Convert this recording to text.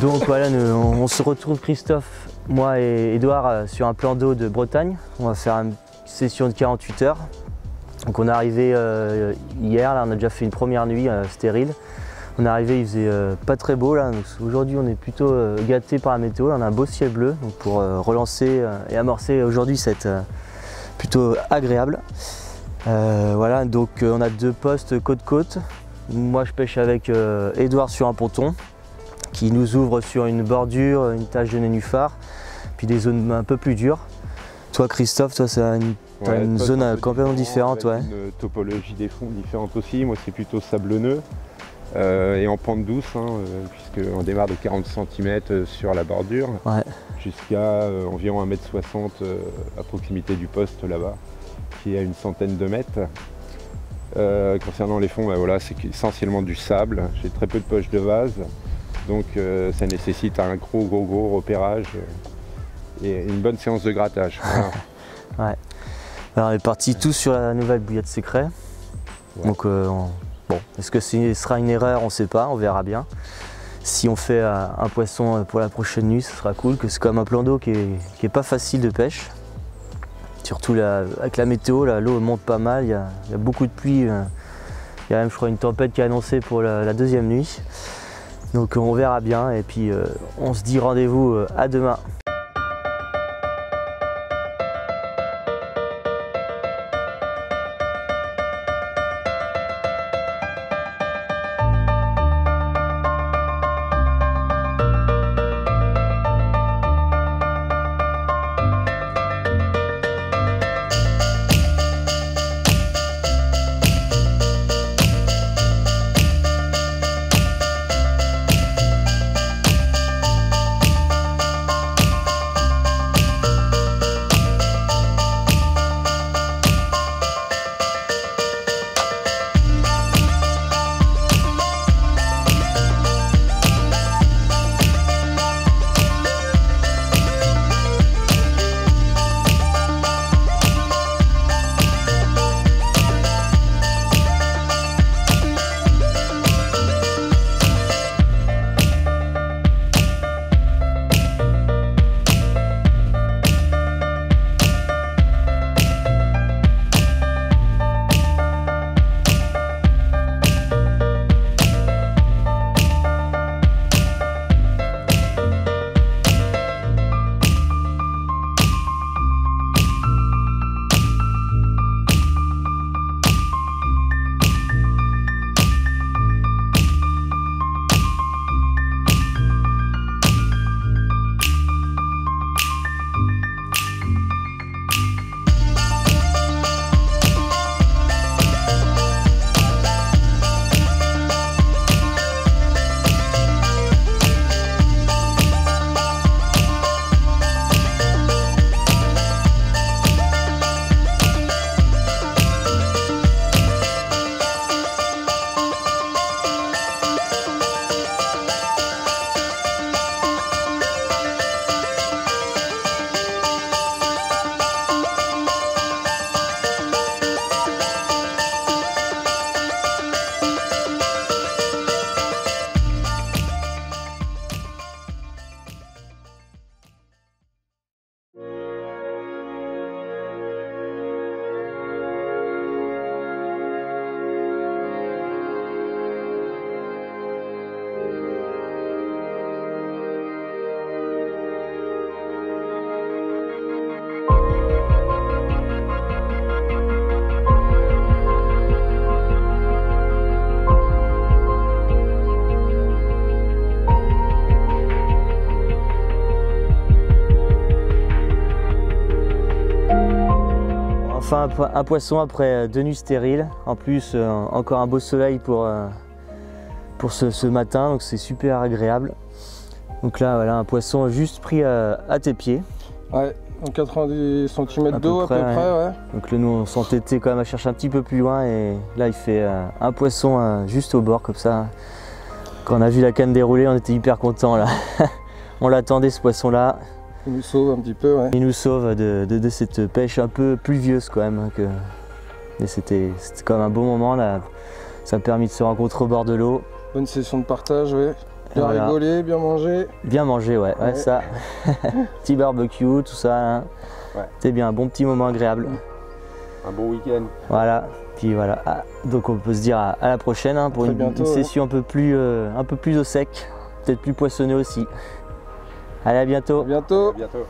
Donc voilà, on se retrouve Christophe, moi et Edouard sur un plan d'eau de Bretagne. On va faire une session de 48 heures. Donc on est arrivé hier, là, on a déjà fait une première nuit stérile. On est arrivé, il faisait pas très beau là. Aujourd'hui on est plutôt gâté par la météo. Là, on a un beau ciel bleu donc pour relancer et amorcer aujourd'hui cette plutôt agréable. Voilà, donc on a 2 postes côte-côte. Moi je pêche avec Edouard sur un ponton qui nous ouvre sur une bordure, une tache de nénuphar, puis des zones un peu plus dures. Toi Christophe, toi c'est une zone complètement différente. Ouais. Une topologie des fonds différente aussi. Moi c'est plutôt sablonneux et en pente douce, puisqu'on démarre de 40 cm sur la bordure, jusqu'à environ 1,60 m à proximité du poste là-bas, qui est à une centaine de mètres. Concernant les fonds, voilà, c'est essentiellement du sable. J'ai très peu de poches de vase, donc ça nécessite un gros repérage et une bonne séance de grattage. Voilà. Ouais. Alors on est parti tous sur la nouvelle bouillade secret. Ouais. Donc bon, est-ce que ce sera une erreur? On ne sait pas, on verra bien. Si on fait un poisson pour la prochaine nuit, ce sera cool, que c'est comme un plan d'eau qui est pas facile de pêche. Surtout avec la météo, l'eau monte pas mal, il y a beaucoup de pluie. Il y a même, je crois, une tempête qui est annoncée pour la deuxième nuit. Donc on verra bien et puis on se dit rendez-vous à demain. Enfin un poisson après 2 nuits stériles, en plus encore un beau soleil pour ce matin, donc c'est super agréable. Donc là voilà un poisson juste pris à tes pieds. Ouais, donc 90 cm d'eau à peu près. Ouais. Donc là nous on s'entêtait quand même à chercher un petit peu plus loin et là il fait un poisson juste au bord comme ça. Quand on a vu la canne dérouler on était hyper contents là. On l'attendait ce poisson là. Il nous sauve un petit peu, ouais. Il nous sauve de cette pêche un peu pluvieuse quand même. Mais c'était quand même un beau moment là. Ça a permis de se rencontrer au bord de l'eau. Bonne session de partage, oui. Bien rigolé, bien mangé. Bien mangé, ouais, ça. Petit barbecue, tout ça. Hein. Ouais. C'est bien, un bon petit moment agréable. Un bon week-end. Voilà, puis voilà. Ah, donc on peut se dire à la prochaine hein, pour une session un peu plus au sec, peut-être plus poissonnée aussi. Allez, à bientôt. À bientôt. À bientôt.